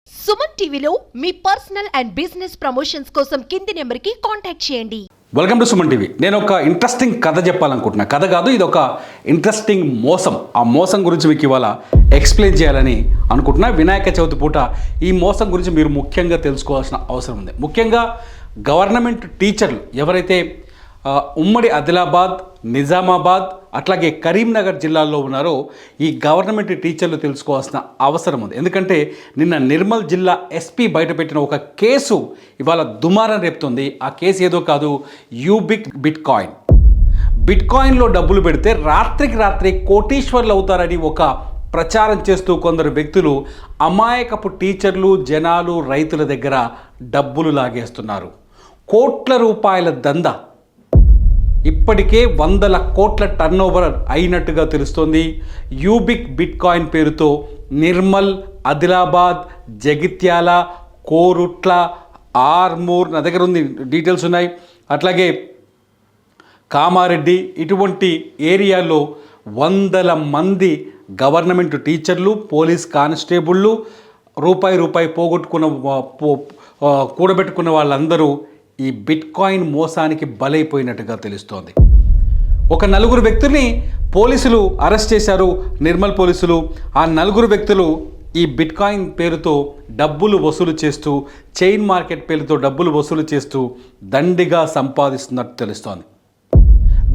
సుమన్ టీవీలో మీ personal and business promotions కోసం కింది నెంబర్కి కాంటాక్ట్ చేయండి. Welcome to Suman TV. నేను ఒక ఇంట్రెస్టింగ్ కథ చెప్పాలనుకుంటున్నా. కథ కాదు, ఇది ఒక ఇంట్రెస్టింగ్ మోసం. ఆ మోసం గురించి మీకు ఇవాళ ఎక్స్ప్లెయిన్ చేయాలని అనుకుంటున్నా. వినాయక చవితి పూట ఈ మోసం గురించి మీరు ముఖ్యంగా తెలుసుకోవాల్సిన అవసరం ఉంది. ముఖ్యంగా గవర్నమెంట్ టీచర్లు ఎవరైతే ఉమ్మడి ఆదిలాబాద్, నిజామాబాద్ అట్లాగే కరీంనగర్ జిల్లాల్లో ఉన్నారో ఈ గవర్నమెంట్ టీచర్లు తెలుసుకోవాల్సిన అవసరం ఉంది. ఎందుకంటే నిన్న నిర్మల్ జిల్లా ఎస్పీ బయటపెట్టిన ఒక కేసు ఇవాళ దుమారం రేపుతుంది. ఆ కేసు ఏదో కాదు, యూబిక్ బిట్ కాయిన్లో డబ్బులు పెడితే రాత్రికి రాత్రి కోటీశ్వర్లు అవుతారని ఒక ప్రచారం చేస్తూ కొందరు వ్యక్తులు అమాయకపు టీచర్లు, జనాలు, రైతుల దగ్గర డబ్బులు లాగేస్తున్నారు. కోట్ల రూపాయల దందా ఇప్పటికే 100 కోట్ల టర్నోవర్ అయినట్టుగా తెలుస్తోంది. యూబిక్ బిట్ కాయిన్ పేరుతో నిర్మల్, ఆదిలాబాద్, జగిత్యాల, కోరుట్ల, ఆర్మూర్, నా దగ్గర ఉంది, డీటెయిల్స్ ఉన్నాయి, అట్లాగే కామారెడ్డి, ఇటువంటి ఏరియాలో 100 మంది గవర్నమెంట్ టీచర్లు, పోలీస్ కానిస్టేబుళ్ళు రూపాయి కూడబెట్టుకున్న వాళ్ళందరూ ఈ బిట్ కాయిన్ మోసానికి బలైపోయినట్టుగా తెలుస్తోంది. ఒక 4 వ్యక్తుల్ని పోలీసులు అరెస్ట్ చేశారు, నిర్మల్ పోలీసులు. ఆ 4 వ్యక్తులు ఈ బిట్ కాయిన్ పేరుతో డబ్బులు వసూలు చేస్తూ, చైన్ మార్కెట్ పేరుతో డబ్బులు వసూలు చేస్తూ దండిగా సంపాదిస్తున్నట్టు తెలుస్తోంది.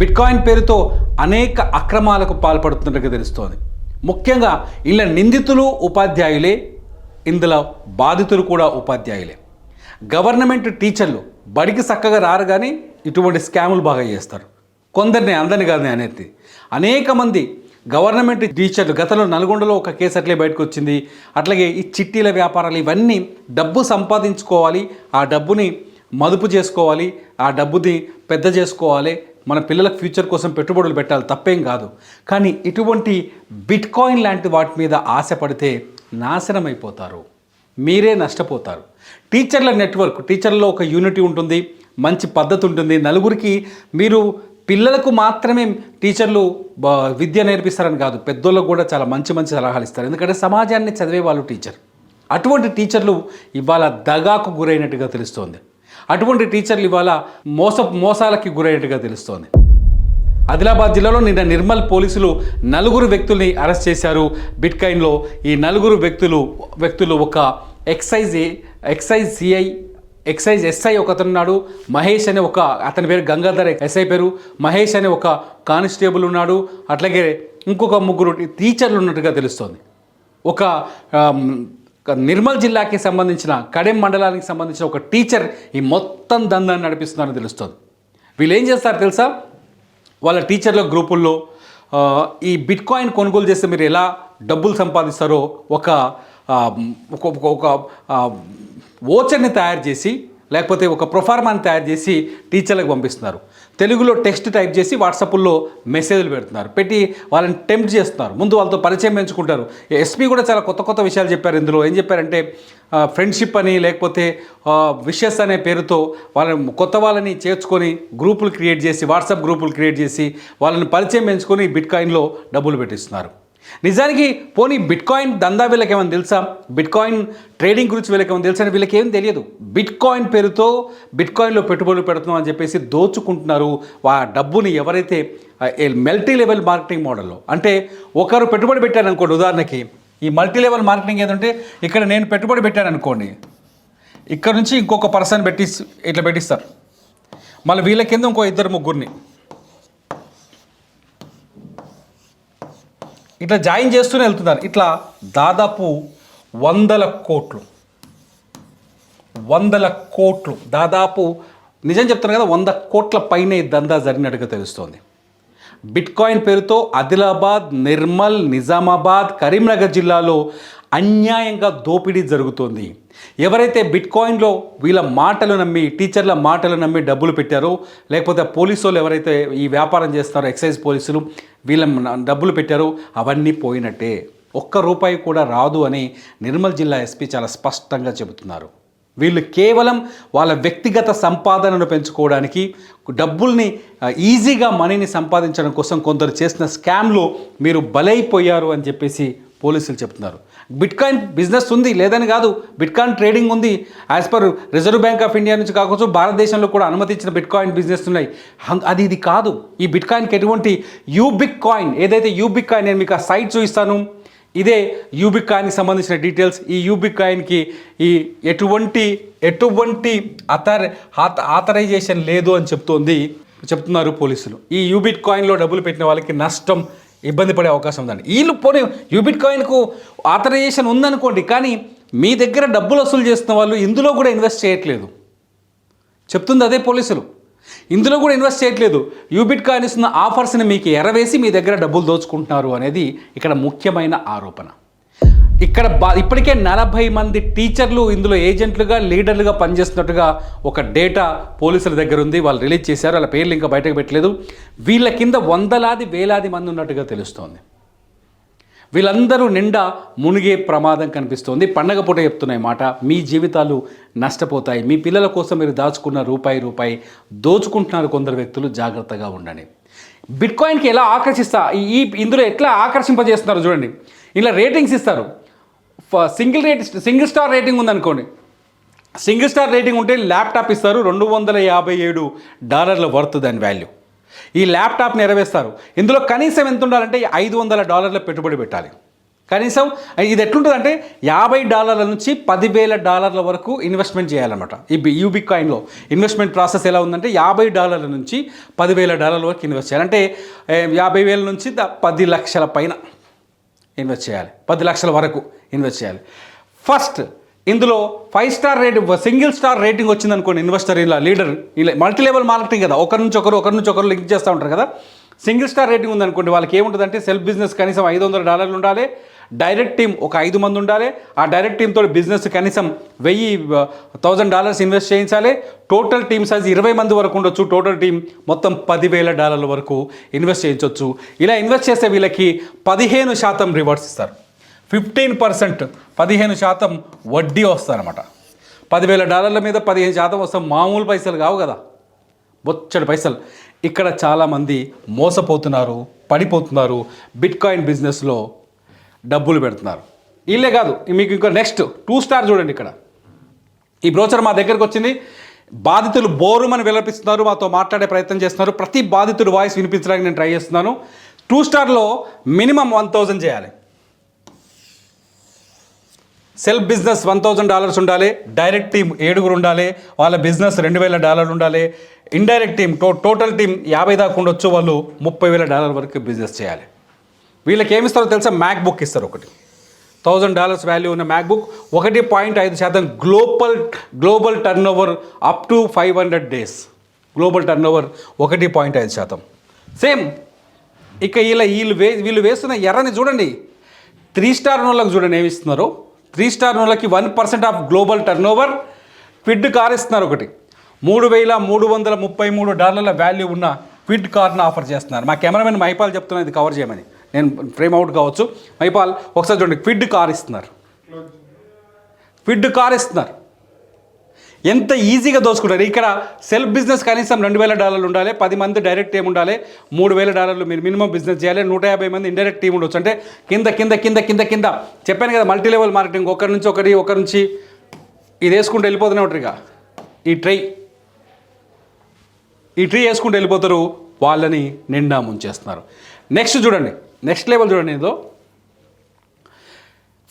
బిట్ కాయిన్ పేరుతో అనేక అక్రమాలకు పాల్పడుతున్నట్టుగా తెలుస్తోంది. ముఖ్యంగా ఇలా నిందితులు ఉపాధ్యాయులే, ఇందులో బాధితులు కూడా ఉపాధ్యాయులే. గవర్నమెంట్ టీచర్లు బడికి చక్కగా రారు, కానీ ఇటువంటి స్కాములు బాగా చేస్తారు. కొందరిని, అందరిని కాదు అనేది. అనేక మంది గవర్నమెంట్ టీచర్లు, గతంలో నల్గొండలో ఒక కేసు అట్లే బయటకు వచ్చింది. అట్లాగే ఈ చిట్టీల వ్యాపారాలు, ఇవన్నీ డబ్బు సంపాదించుకోవాలి, ఆ డబ్బుని మదుపు చేసుకోవాలి, ఆ డబ్బుని పెద్ద చేసుకోవాలి, మన పిల్లలకు ఫ్యూచర్ కోసం పెట్టుబడులు పెట్టాలి, తప్పేం కాదు. కానీ ఇటువంటి బిట్ కాయిన్ లాంటి వాటి మీద ఆశపడితే నాశనం అయిపోతారు, మీరే నష్టపోతారు. టీచర్ల నెట్వర్క్, టీచర్లలో ఒక యూనిటీ ఉంటుంది, మంచి పద్ధతి ఉంటుంది. నలుగురికి మీరు పిల్లలకు మాత్రమే టీచర్లు విద్య నేర్పిస్తారని కాదు, పెద్దోళ్ళకు కూడా చాలా మంచి సలహాలు ఇస్తారు. ఎందుకంటే సమాజాన్ని చదివే వాళ్ళు టీచర్. అటువంటి టీచర్లు ఇవాళ దగాకు గురైనట్టుగా తెలుస్తోంది. అటువంటి టీచర్లు ఇవాళ మోసాలకి గురైనట్టుగా తెలుస్తోంది. ఆదిలాబాద్ జిల్లాలో నిన్న నిర్మల్ పోలీసులు 4 వ్యక్తుల్ని అరెస్ట్ చేశారు బిట్ కాయిన్లో. ఈ 4 వ్యక్తులు ఒక ఎక్సైజ్ ఎస్ఐ ఒకతనున్నాడు, మహేష్ అనే అతని పేరు గంగాధర్, ఎస్ఐ పేరు మహేష్ అనే ఒక కానిస్టేబుల్ ఉన్నాడు, అట్లాగే ఇంకొక 3 టీచర్లు ఉన్నట్టుగా తెలుస్తోంది. ఒక నిర్మల్ జిల్లాకి సంబంధించిన కడెం మండలానికి సంబంధించిన ఒక టీచర్ ఈ మొత్తం దందాన్ని నడిపిస్తున్నారని తెలుస్తోంది. వీళ్ళు ఏం చేస్తారు తెలుసా? వాళ్ళ టీచర్ల గ్రూపుల్లో ఈ బిట్ కాయిన్ కొనుగోలు చేస్తే మీరు ఎలా డబ్బులు సంపాదిస్తారో ఒక ఓచర్ని తయారు చేసి, లేకపోతే ఒక ప్రొఫార్మాని తయారు చేసి టీచర్లకు పంపిస్తున్నారు. తెలుగులో టెక్స్ట్ టైప్ చేసి వాట్సాప్లో మెసేజ్లు పెడుతున్నారు, పెట్టి వాళ్ళని టెంప్ట్ చేస్తున్నారు. ముందు వాళ్ళతో పరిచయం పెంచుకుంటారు. ఎస్పీ కూడా చాలా కొత్త విషయాలు చెప్పారు. ఇందులో ఏం చెప్పారంటే ఫ్రెండ్షిప్ అని, లేకపోతే విషెస్ అనే పేరుతో వాళ్ళని చేర్చుకొని గ్రూపులు క్రియేట్ చేసి, వాట్సాప్ గ్రూపులు క్రియేట్ చేసి వాళ్ళని పరిచయం పెంచుకొని బిట్ కాయిన్లో డబ్బులు పెట్టిస్తున్నారు. నిజానికి పోనీ బిట్ కాయిన్ దందా వీళ్ళకి ఏమైనా తెలుసా? బిట్ కాయిన్ ట్రేడింగ్ గురించి వీళ్ళకి ఏమైనా తెలుసా? వీళ్ళకి ఏం తెలియదు. బిట్ కాయిన్ పేరుతో బిట్ కాయిన్లో పెట్టుబడులు పెడుతున్నాం అని చెప్పేసి దోచుకుంటున్నారు. ఆ డబ్బుని ఎవరైతే మల్టీ లెవెల్ మార్కెటింగ్ మోడల్లో, అంటే ఒకరు పెట్టుబడి పెట్టారు అనుకోండి, ఉదాహరణకి ఈ మల్టీ లెవెల్ మార్కెటింగ్ ఏదంటే ఇక్కడ నేను పెట్టుబడి పెట్టాను అనుకోండి, ఇక్కడ నుంచి ఇంకొక పర్సన్ ఇట్లా పెట్టిస్తారు, మళ్ళీ వీళ్ళ కింద ఇంకో 2-3 ఇట్లా జాయిన్ చేస్తూనే వెళ్తున్నారు. ఇట్లా దాదాపు 100 కోట్లు దాదాపు, నిజం చెప్తాను కదా, 100 కోట్ల పైనే దందా జరిగినట్టుగా తెలుస్తోంది. బిట్ కాయిన్ పేరుతో ఆదిలాబాద్, నిర్మల్, నిజామాబాద్, కరీంనగర్ జిల్లాలో అన్యాయంగా దోపిడీ జరుగుతోంది. ఎవరైతే బిట్ కాయిన్లో వీళ్ళ మాటలు నమ్మి, టీచర్ల మాటలు నమ్మి డబ్బులు పెట్టారో, లేకపోతే పోలీసు వాళ్ళు ఎవరైతే ఈ వ్యాపారం చేస్తారో, ఎక్సైజ్ పోలీసులు వీళ్ళ డబ్బులు పెట్టారో అవన్నీ పోయినట్టే, ₹1 కూడా రాదు అని నిర్మల్ జిల్లా ఎస్పీ చాలా స్పష్టంగా చెబుతున్నారు. వీళ్ళు కేవలం వాళ్ళ వ్యక్తిగత సంపాదనను పెంచుకోవడానికి, డబ్బుల్ని ఈజీగా మనీని సంపాదించడం కోసం కొందరు చేసిన స్కామ్లో మీరు బలైపోయారు అని చెప్పేసి పోలీసులు చెప్తున్నారు. బిట్కాయిన్ బిజినెస్ ఉంది లేదని కాదు, బిట్కాయిన్ ట్రేడింగ్ ఉంది. As per reserve bank of India నుంచి కావచ్చు భారతదేశంలో కూడా అనుమతించిన బిట్కాయిన్ బిజినెస్ ఉన్నాయి. అది ఇది కాదు. ఈ బిట్కాయిన్కి ఎటువంటి యూబిక్ కాయిన్ ఏదైతే యూబిక్ కాయిన్, నేను మీకు ఆ సైట్ చూపిస్తాను. ఇదే యూబిక్ కాయిన్కి సంబంధించిన డీటెయిల్స్. ఈ యూబిక్ కాయిన్కి ఈ ఎటువంటి ఆథరైజేషన్ లేదు అని చెప్తున్నారు పోలీసులు. ఈ యూబిట్ కాయిన్లో డబ్బులు పెట్టిన వాళ్ళకి నష్టం, ఇబ్బంది పడే అవకాశం ఉందండి. వీళ్ళు పోనీ యూబిట్ కాయిన్కు ఆథరైజేషన్ ఉందనుకోండి, కానీ మీ దగ్గర డబ్బులు వసూలు చేస్తున్న వాళ్ళు ఇందులో కూడా ఇన్వెస్ట్ చేయట్లేదు. చెప్తుంది అదే పోలీసులు, ఇందులో కూడా ఇన్వెస్ట్ చేయట్లేదు. యూబిట్ కాయిన్ ఇస్తున్న ఆఫర్స్ని మీకు ఎరవేసి మీ దగ్గర డబ్బులు దోచుకుంటున్నారు అనేది ఇక్కడ ముఖ్యమైన ఆరోపణ. ఇక్కడ ఇప్పటికే 40 మంది టీచర్లు ఇందులో ఏజెంట్లుగా లీడర్లుగా పనిచేస్తున్నట్టుగా ఒక డేటా పోలీసుల దగ్గర ఉంది. వాళ్ళు రిలీజ్ చేశారు. వాళ్ళ పేర్లు ఇంకా బయటకు పెట్టలేదు. వీళ్ళ కింద వందలాది వేలాది మంది ఉన్నట్టుగా తెలుస్తోంది. వీళ్ళందరూ నిండా మునిగే ప్రమాదం కనిపిస్తోంది. పండగ పూట చెప్తున్నాయి మాట, మీ జీవితాలు నష్టపోతాయి. మీ పిల్లల కోసం మీరు దాచుకున్న రూపాయి దోచుకుంటున్నారు కొందరు వ్యక్తులు, జాగ్రత్తగా ఉండండి. బిట్కాయిన్కి ఎలా ఇందులో ఎట్లా ఆకర్షింపజేస్తున్నారు చూడండి. ఇలా రేటింగ్స్ ఇస్తారు. సింగిల్ స్టార్ రేటింగ్ ఉందనుకోండి, సింగిల్ స్టార్ రేటింగ్ ఉంటే ల్యాప్టాప్ ఇస్తారు. $257 వర్త్ దాని వాల్యూ. ఈ ల్యాప్టాప్ని ఎరవేస్తారు. ఇందులో కనీసం ఎంత ఉండాలంటే $500 పెట్టుబడి పెట్టాలి. కనీసం ఇది ఎట్లుంటుందంటే $50 నుంచి $10,000 వరకు ఇన్వెస్ట్మెంట్ చేయాలన్నమాట. ఈ యూబిక్ కాయిన్లో ఇన్వెస్ట్మెంట్ ప్రాసెస్ ఎలా ఉందంటే $50 నుంచి $10,000 వరకు ఇన్వెస్ట్ చేయాలి. అంటే 50,000 నుంచి 10 లక్షల పైన ఇన్వెస్ట్ చేయాలి. 10 లక్షల వరకు ఇన్వెస్ట్ చేయాలి. ఫస్ట్ ఇందులో 5 star rating, single star rating వచ్చింది అనుకోండి, ఇన్వెస్టర్ ఇలా లీడర్ ఇలా మల్టీ లెవెల్ మార్కెటింగ్ కదా, ఒకరి నుంచి ఒకరు లింక్ చేస్తూ ఉంటారు కదా. సింగిల్ స్టార్ రేటింగ్ ఉందనుకోండి, వాళ్ళకి ఏముంటుందంటే సెల్ఫ్ బిజినెస్ కనీసం $500 ఉండాలి. డైరెక్ట్ టీమ్ ఒక 5 మంది ఉండాలి. ఆ డైరెక్ట్ టీమ్తో బిజినెస్ కనీసం $1,000 ఇన్వెస్ట్ చేయించాలి. టోటల్ టీమ్ సైజ్ 20 మంది వరకు ఉండొచ్చు. టోటల్ టీం మొత్తం $10,000 వరకు ఇన్వెస్ట్ చేయించవచ్చు. ఇలా ఇన్వెస్ట్ చేస్తే వీళ్ళకి 15% రివార్డ్స్ ఇస్తారు. 15%, 15% వడ్డీ వస్తారన్నమాట. $10,000 మీద 15% వస్తాం. మామూలు పైసలు కావు కదా, బొచ్చడి పైసలు. ఇక్కడ చాలామంది మోసపోతున్నారు, పడిపోతున్నారు. బిట్కాయిన్ బిజినెస్లో డబ్బులు పెడుతున్నారు. వీళ్ళే కాదు, మీకు ఇంకా నెక్స్ట్ 2 స్టార్ చూడండి. ఇక్కడ ఈ బ్రోచర్ మా దగ్గరకు వచ్చింది. బాధితులు బోరుమని విలపిస్తున్నారు, మాతో మాట్లాడే ప్రయత్నం చేస్తున్నారు. ప్రతి బాధితుడు వాయిస్ వినిపించడానికి నేను ట్రై చేస్తున్నాను. 2 స్టార్లో మినిమం $1,000 చేయాలి. సెల్ఫ్ బిజినెస్ $1,000 ఉండాలి. డైరెక్ట్ టీం 7 ఉండాలి. వాళ్ళ బిజినెస్ $2,000 ఉండాలి. ఇండైరెక్ట్ టీం టోటల్ టీం 50 దాకా ఉండొచ్చు. వాళ్ళు $30,000 వరకు బిజినెస్ చేయాలి. వీళ్ళకి ఏమి ఇస్తారో తెలుసా? మ్యాక్ బుక్ ఇస్తారు. ఒకటి $1,000 వాల్యూ ఉన్న MacBook. 1.5% global turnover up to 500 days. Global turnover 1.5%. Same ఇక వీళ్ళు వేస్తున్న ఎర్రని చూడండి. 3 స్టార్ వాళ్ళకి చూడండి ఏమి ఇస్తున్నారు. 3 స్టార్ వాళ్ళకి 1% ఆఫ్ గ్లోబల్ టర్న్ ఓవర్ క్విడ్ కార్ ఇస్తున్నారు. ఒకటి $3,333 వాల్యూ ఉన్న క్విడ్ కార్ను ఆఫర్ చేస్తున్నారు. మా కెమెరామెన్ మైపాల్ చెప్తున్నా ఇది కవర్ చేయమని. నేను ఫ్రేమ్ అవుట్ కావచ్చు. మైపాల్ ఒకసారి చూడండి. క్విడ్ కార్ ఇస్తున్నారు. ఎంత ఈజీగా దోచుకుంటారు. ఇక్కడ సెల్ఫ్ బిజినెస్ కనీసం $2,000 ఉండాలి. 10 మంది డైరెక్ట్ టీం ఉండాలి. $3,000 మీరు మినిమం బిజినెస్ చేయాలి. 150 మంది ఇండైరెక్ట్ టీం ఉండొచ్చు. అంటే కింద చెప్పాను కదా, మల్టీ లెవెల్ మార్కెటింగ్. ఒకరి నుంచి ఇది వేసుకుంటూ వెళ్ళిపోతూనే ఉంటారు. ఇక ఈ ట్రీ వేసుకుంటూ వెళ్ళిపోతారు. వాళ్ళని నిండా ముంచేస్తున్నారు. నెక్స్ట్ చూడండి, నెక్స్ట్ లెవెల్ చూడండి. ఏదో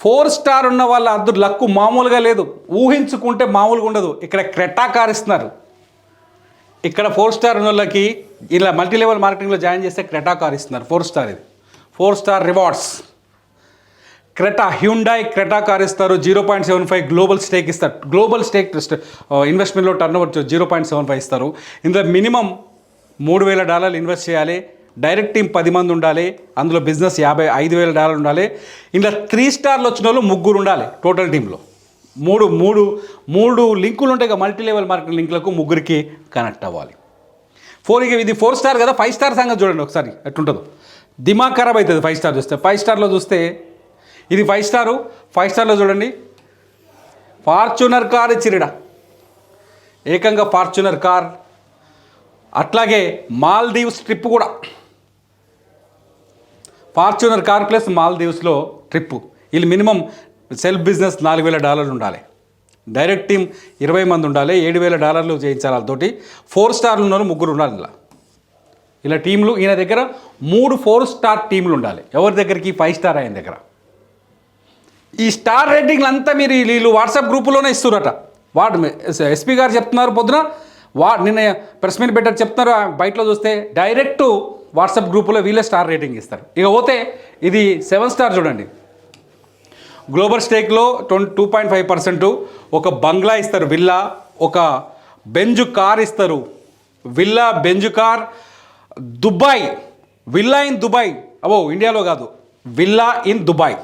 4 స్టార్ ఉన్న వాళ్ళ అద్దరు లక్కు మామూలుగా లేదు. ఊహించుకుంటే మామూలుగా ఉండదు. ఇక్కడ క్రెటా కార్ ఇస్తున్నారు. ఇక్కడ 4 స్టార్ ఉన్న వాళ్ళకి ఇలా మల్టీ లెవెల్ మార్కెటింగ్లో జాయిన్ చేస్తే క్రెటా కార్ ఇస్తున్నారు. 4 స్టార్ ఇది. 4 star rewards. Hyundai Creta car ఇస్తారు. 0.75 గ్లోబల్ స్టేక్ ఇస్తారు. గ్లోబల్ స్టేక్ ఇన్వెస్ట్మెంట్లో టర్న్ ఓవర్ 0.75 ఇస్తారు. ఇందులో మినిమం $3,000 ఇన్వెస్ట్ చేయాలి. డైరెక్ట్ టీం 10 మంది ఉండాలి. అందులో బిజినెస్ $55,000 ఉండాలి. ఇందులో 3 స్టార్లు వచ్చిన వాళ్ళు 3 ఉండాలి. టోటల్ టీంలో మూడు లింకులు ఉంటాయి. ఇక మల్టీ లెవెల్ మార్కెటింగ్ లింకులకు 3కి కనెక్ట్ అవ్వాలి. ఇది 4 స్టార్ కదా. 5 స్టార్ సంగతి చూడండి ఒకసారి ఎట్లుంటుందో. దిమాగ్ ఖరాబ్ అవుతుంది 5 స్టార్ చూస్తే. 5 స్టార్లో చూస్తే ఇది 5 స్టారు. 5 స్టార్లో చూడండి, ఫార్చునర్ కార్ ఇచ్చిరిడా. ఏకంగా ఫార్చునర్ కార్. అట్లాగే మాల్దీవ్స్ ట్రిప్ కూడా. ఫార్చునర్ కార్ ప్లస్ మాల్దీవ్స్లో ట్రిప్పు. వీళ్ళు మినిమం సెల్ఫ్ బిజినెస్ $4,000 ఉండాలి. డైరెక్ట్ టీమ్ 20 మంది ఉండాలి. $7,000 చేయించాలి. వాళ్ళతోటి 4 స్టార్లు ఉన్నారు, 3 ఉండాలి. ఇలా టీంలు ఈయన దగ్గర 3 4 స్టార్ టీంలు ఉండాలి. ఎవరి దగ్గరికి 5 స్టార్ ఆయన దగ్గర. ఈ స్టార్ రేటింగ్లు అంతా మీరు వీళ్ళు వాట్సాప్ గ్రూపులోనే ఇస్తున్నారట. ఎస్పీ గారు చెప్తున్నారు పొద్దున, నిన్న ప్రెస్ మీట్ పెట్టారు చెప్తున్నారు. బయటలో చూస్తే డైరెక్ట్ వాట్సాప్ గ్రూపులో వీళ్ళే స్టార్ రేటింగ్ ఇస్తారు. ఇక పోతే ఇది 7 స్టార్ చూడండి. గ్లోబల్ స్టేక్లో 2.5%, ఒక బంగ్లా ఇస్తారు, విల్లా, ఒక బెంజ్ కార్ ఇస్తారు, villa Benz car, Dubai, villa in Dubai, ఇండియాలో కాదు, villa in Dubai,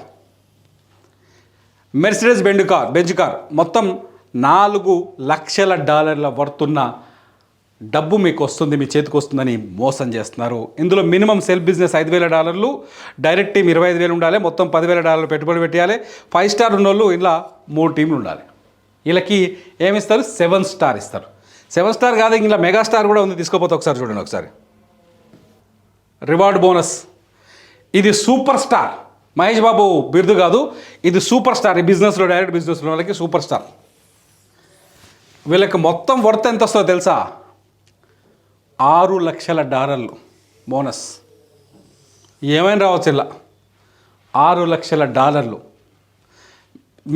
Mercedes Benz car మొత్తం $4 లక్షల వర్తున్న డబ్బు మీకు వస్తుంది, మీ చేతికి వస్తుందని మోసం చేస్తున్నారు. ఇందులో minimum self business $5,000, direct team 25,000 ఉండాలి, మొత్తం $10,000 పెట్టుబడి పెట్టాలి. 5 స్టార్ ఉన్న వాళ్ళు ఇలా 3 టీంలు ఉండాలి. వీళ్ళకి ఏమిస్తారు? 7 స్టార్ ఇస్తారు. 7 స్టార్ కాదు, ఇలా మెగా స్టార్ కూడా ఉంది, తీసుకోపోతే ఒకసారి చూడండి. ఒకసారి రివార్డ్ బోనస్, ఇది సూపర్ స్టార్. మహేష్ బాబు బిరుదు కాదు, ఇది సూపర్ స్టార్. ఈ బిజినెస్లో డైరెక్ట్ బిజినెస్లో వాళ్ళకి సూపర్ స్టార్. వీళ్ళకి మొత్తం వర్త్ ఎంత వస్తుందో తెలుసా? $6 లక్షల బోనస్. ఏమైనా రావచ్చు ఇలా. $6 లక్షల.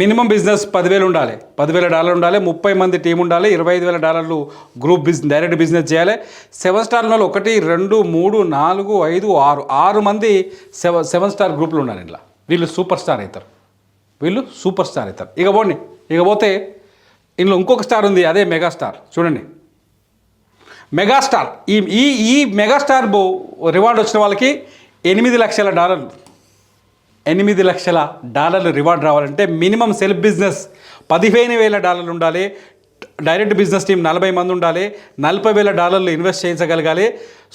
మినిమం బిజినెస్ $10,000 ఉండాలి, $10,000 ఉండాలి, 30 మంది టీం ఉండాలి, $25,000 గ్రూప్ బిజినెస్, డైరెక్ట్ బిజినెస్ చేయాలి. 7 స్టార్ వాళ్ళు 1 2 3 4 5 6 మంది 7 స్టార్ గ్రూప్లు ఉండాలి. ఇలా వీళ్ళు సూపర్ స్టార్ అవుతారు. ఇక పోతే ఇందులో ఇంకొక స్టార్ ఉంది, అదే మెగాస్టార్. చూడండి, మెగాస్టార్. ఈ మెగాస్టార్ రివార్డ్ వచ్చిన వాళ్ళకి $8 లక్షల. $8 లక్షల రివార్డ్ రావాలంటే మినిమం సెల్ఫ్ బిజినెస్ $15,000 ఉండాలి, డైరెక్ట్ బిజినెస్ టీం 40 మంది ఉండాలి, $40,000 ఇన్వెస్ట్ చేయించగలగాలి.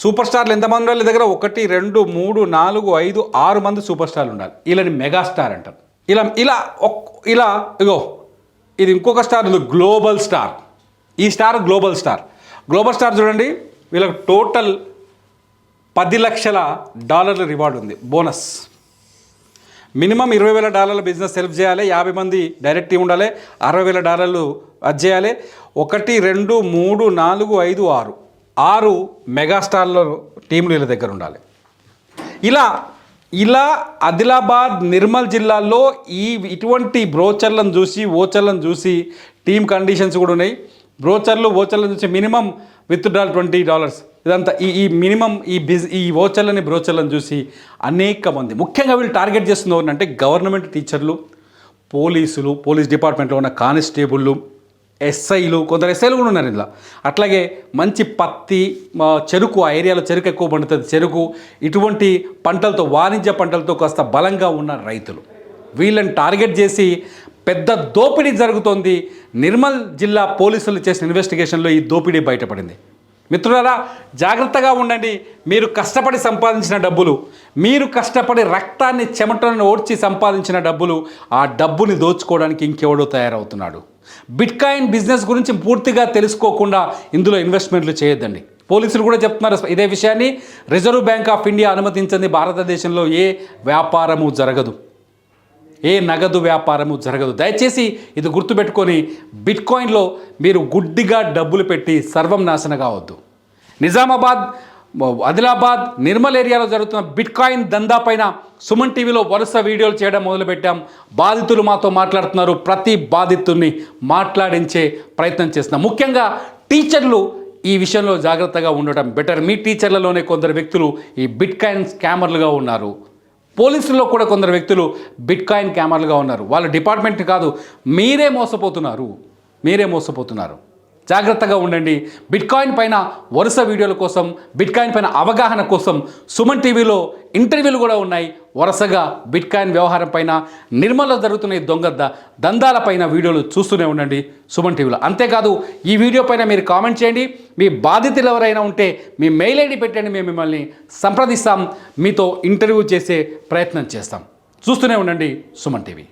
సూపర్ స్టార్లు ఎంతమంది ఉండాలి? దగ్గర 1 2 3 4 5 6 మంది సూపర్ స్టార్లు ఉండాలి. వీళ్ళని మెగాస్టార్ అంటారు. ఇలా ఇగో ఇది ఇంకొక స్టార్ ఉంది, గ్లోబల్ స్టార్. ఈ స్టార్ గ్లోబల్ స్టార్ చూడండి. వీళ్ళకి టోటల్ $10 లక్షల రివార్డ్ ఉంది, బోనస్. మినిమం $20,000 బిజినెస్ సెల్ఫ్ చేయాలి, 50 మంది డైరెక్ట్ టీం ఉండాలి, $60,000 అది చేయాలి. 1 2 3 4 5 6 మెగాస్టార్ల టీంలు వీళ్ళ దగ్గర ఉండాలి. ఇలా ఆదిలాబాద్, నిర్మల్ జిల్లాల్లో ఇటువంటి బ్రోచర్లను చూసి టీమ్ కండిషన్స్ కూడా ఉన్నాయి. ఓచర్లను చూసి మినిమం విత్డ్రాల్ $20. ఇదంతా ఈ మినిమం బ్రోచర్లను చూసి అనేక మంది, ముఖ్యంగా వీళ్ళు టార్గెట్ చేస్తున్నారు అంటే గవర్నమెంట్ టీచర్లు, పోలీస్ డిపార్ట్మెంట్లో ఉన్న కానిస్టేబుళ్ళు, ఎస్ఐలు, కొందరు ఎస్ఐలు కూడా ఉన్నారు ఇందులో. అట్లాగే మంచి పత్తి, చెరుకు, ఆ ఏరియాలో చెరుకు ఎక్కువ పండుతుంది, చెరుకు, ఇటువంటి పంటలతో, వాణిజ్య పంటలతో కాస్త బలంగా ఉన్న రైతులు, వీళ్ళని టార్గెట్ చేసి పెద్ద దోపిడీ జరుగుతోంది. నిర్మల్ జిల్లా పోలీసులు చేసిన ఇన్వెస్టిగేషన్లో ఈ దోపిడీ బయటపడింది. మిత్రులారా, జాగ్రత్తగా ఉండండి. మీరు కష్టపడి సంపాదించిన డబ్బులు, మీరు కష్టపడి రక్తాన్ని చెమటలను ఓడ్చి సంపాదించిన డబ్బులు, ఆ డబ్బుని దోచుకోవడానికి ఇంకెవడో తయారవుతున్నాడు. బిట్కాయిన్ బిజినెస్ గురించి పూర్తిగా తెలుసుకోకుండా ఇందులో ఇన్వెస్ట్మెంట్లు చేయొద్దండి. పోలీసులు కూడా చెప్తున్నారు ఇదే విషయాన్ని. రిజర్వ్ బ్యాంక్ ఆఫ్ ఇండియా అనుమతించింది భారతదేశంలో ఏ వ్యాపారము జరగదు, ఏ నగదు వ్యాపారము జరగదు. దయచేసి ఇది గుర్తుపెట్టుకొని బిట్కాయిన్లో మీరు గుడ్డిగా డబ్బులు పెట్టి సర్వం నాశనం కావద్దు. నిజామాబాద్, ఆదిలాబాద్, నిర్మల్ ఏరియాలో జరుగుతున్న బిట్కాయిన్ దందా పైన సుమన్ టీవీలో వరుస వీడియోలు చేయడం మొదలుపెట్టాం. బాధితులు మాతో మాట్లాడుతున్నారు. ప్రతి బాధితుల్ని మాట్లాడించే ప్రయత్నం చేస్తున్నాం. ముఖ్యంగా టీచర్లు ఈ విషయంలో జాగ్రత్తగా ఉండటం బెటర్. మీ టీచర్లలోనే కొందరు వ్యక్తులు ఈ బిట్కాయిన్ స్కామర్లుగా ఉన్నారు. పోలీసుల్లో కూడా కొందరు వ్యక్తులు బిట్కాయిన్ స్కామర్లుగా ఉన్నారు. వాళ్ళ డిపార్ట్మెంట్ కాదు, మీరే మోసపోతున్నారు. జాగ్రత్తగా ఉండండి. బిట్కాయిన్ పైన వరుస వీడియోల కోసం, బిట్కాయిన్ పైన అవగాహన కోసం సుమన్ టీవీలో ఇంటర్వ్యూలు కూడా ఉన్నాయి. వరుసగా బిట్కాయిన్ వ్యవహారం పైన, నిర్మల్లో జరుగుతున్న ఈ దొంగ దందాలపైన వీడియోలు చూస్తూనే ఉండండి సుమన్ టీవీలో. అంతేకాదు, ఈ వీడియో పైన మీరు కామెంట్ చేయండి. మీ బాధితులు ఎవరైనా ఉంటే మీ మెయిల్ ఐడి పెట్టండి, మేము మిమ్మల్ని సంప్రదిస్తాం, మీతో ఇంటర్వ్యూ చేసే ప్రయత్నం చేస్తాం. చూస్తూనే ఉండండి సుమన్ టీవీ.